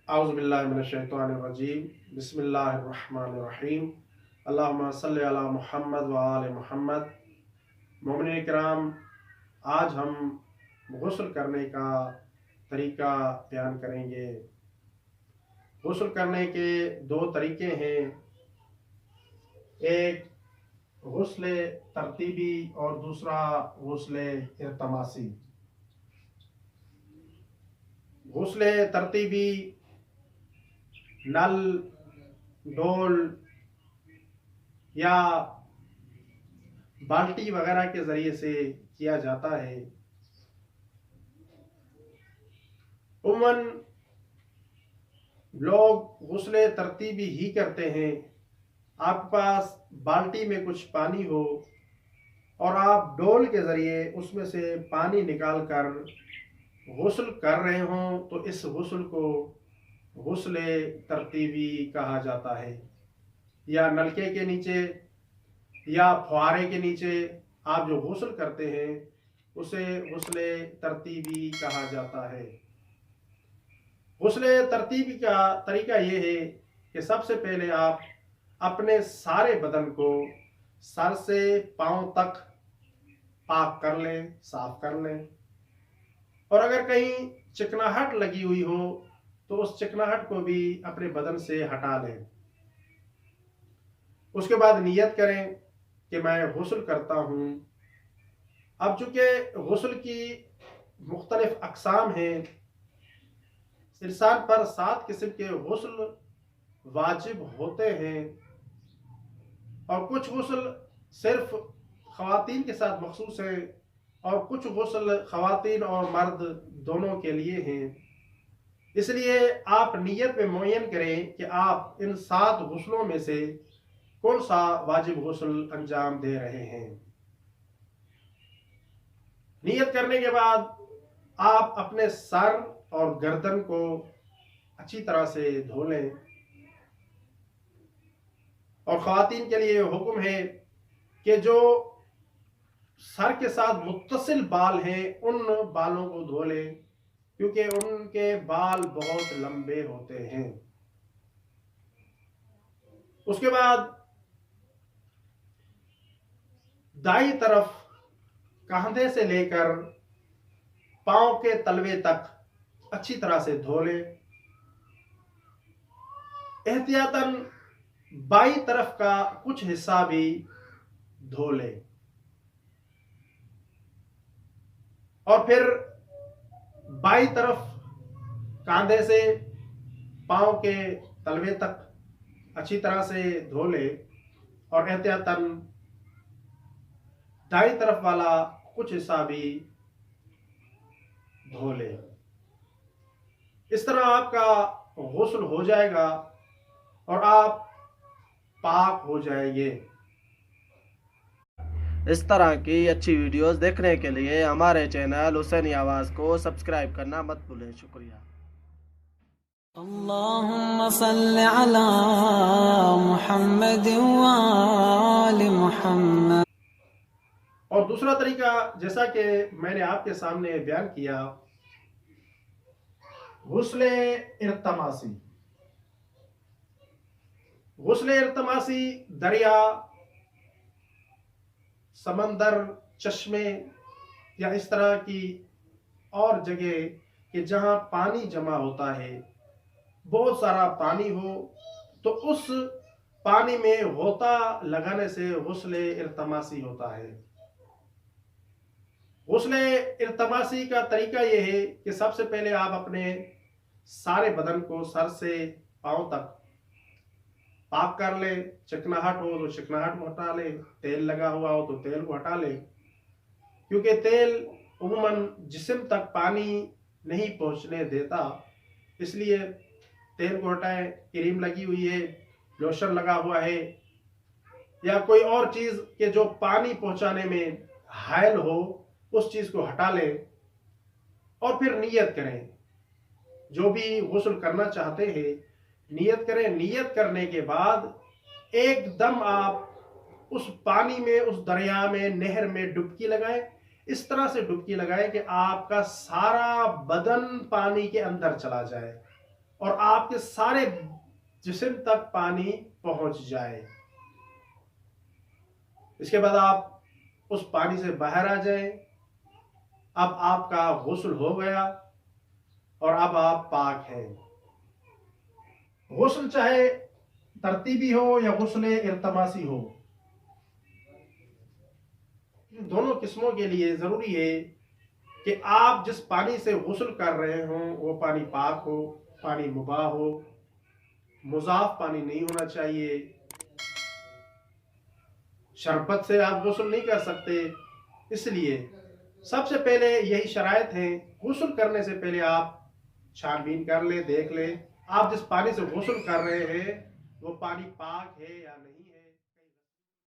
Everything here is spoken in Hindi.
औज़ुबिल्लाहि मिनश्शैतानिर्रजीम बिस्मिल्लाहिर्रहमानिर्रहीम अल्लाहुम्मा सल्लि अला मुहम्मद व आले मुहम्मद। मोमिनीन किराम, आज हम गुस्ल करने का तरीका बयान करेंगे। गुस्ल करने के दो तरीके हैं, एक गुस्ल तरतीबी और दूसरा गुस्ल इल्तमासी। गुस्ल तरतीबी नल, डोल या बाल्टी वगैरह के ज़रिए से किया जाता है। उमूमन लोग गुस्ल तरतीबी ही करते हैं। आपके पास बाल्टी में कुछ पानी हो और आप डोल के ज़रिए उसमें से पानी निकाल कर गुस्ल कर रहे हों तो इस गुस्ल को गुस्ल तरतीबी कहा जाता है। या नलके के नीचे या फुहारे के नीचे आप जो गुस्ल करते हैं उसे गुस्ल तरतीबी कहा जाता है। गुस्ल तरतीबी का तरीका ये है कि सबसे पहले आप अपने सारे बदन को सर से पांव तक पाक कर लें, साफ कर लें। और अगर कहीं चिकनाहट लगी हुई हो तो उस चिकनाहट को भी अपने बदन से हटा लें। उसके बाद नियत करें कि मैं गुस्ल करता हूँ। अब चूंकि गुस्ल की मुख्तलिफ अक़साम हैं, इंसान पर 7 किस्म के गुस्ल वाजिब होते हैं और कुछ गुस्ल सिर्फ ख़वातीन के साथ मखसूस है और कुछ गुस्ल ख़वातीन और मर्द दोनों के लिए हैं। इसलिए आप नियत में मुअय्यन करें कि आप इन 7 गुस्लों में से कौन सा वाजिब गुस्ल अंजाम दे रहे हैं। नियत करने के बाद आप अपने सर और गर्दन को अच्छी तरह से धो लें। और ख़वातीन के लिए हुक्म है कि जो सर के साथ मुत्तसिल बाल हैं उन बालों को धो लें, क्योंकि उनके बाल बहुत लंबे होते हैं। उसके बाद दाई तरफ कंधे से लेकर पांव के तलवे तक अच्छी तरह से धो लें। एहतियातन बाई तरफ का कुछ हिस्सा भी धो लें और फिर बाई तरफ कंधे से पांव के तलवे तक अच्छी तरह से धो ले और एहतियातन दाई तरफ वाला कुछ हिस्सा भी धो ले। इस तरह आपका गुस्ल हो जाएगा और आप पाक हो जाएंगे। इस तरह की अच्छी वीडियोस देखने के लिए हमारे चैनल हुसैनी आवाज़ को सब्सक्राइब करना मत भूलें। शुक्रिया। अल्लाहुम्मा सल्लि अला मुहम्मद व आलि मुहम्मद। और दूसरा तरीका, जैसा कि मैंने आपके सामने बयान किया, गुस्ल इल्तमासी। गुस्ल इल्तमासी दरिया, समंदर, चश्मे या इस तरह की और जगह कि जहां पानी जमा होता है, बहुत सारा पानी हो तो उस पानी में गोता लगाने से गुस्ल इल्तमासी होता है। गुस्ल इल्तमासी का तरीका यह है कि सबसे पहले आप अपने सारे बदन को सर से पांव तक पाक कर ले। चिकनाहट हो तो चिकनाहट को हटा ले, तेल लगा हुआ हो तो तेल को हटा ले, क्योंकि तेल उम्मन जिस्म तक पानी नहीं पहुंचने देता, इसलिए तेल को हटाएं। क्रीम लगी हुई है, लोशन लगा हुआ है या कोई और चीज के जो पानी पहुंचाने में हायल हो, उस चीज को हटा लें और फिर नियत करें। जो भी गुस्ल करना चाहते हैं नियत करें। नियत करने के बाद एकदम आप उस पानी में, उस दरिया में, नहर में डुबकी लगाएं। इस तरह से डुबकी लगाएं कि आपका सारा बदन पानी के अंदर चला जाए और आपके सारे जिस्म तक पानी पहुंच जाए। इसके बाद आप उस पानी से बाहर आ जाए। अब आपका गुस्ल हो गया और अब आप पाक हैं। गुस्ल चाहे तरतीबी हो या गुस्ल इल्तमासी हो, दोनों किस्मों के लिए जरूरी है कि आप जिस पानी से गुस्ल कर रहे हो वो पानी पाक हो, पानी मुबाह हो, मुजाफ पानी नहीं होना चाहिए। शरबत से आप गुस्ल नहीं कर सकते। इसलिए सबसे पहले यही शराइत है, गुस्ल करने से पहले आप छानबीन कर ले, देख ले आप जिस पानी से गुस्ल कर रहे हैं वो पानी पाक है या नहीं।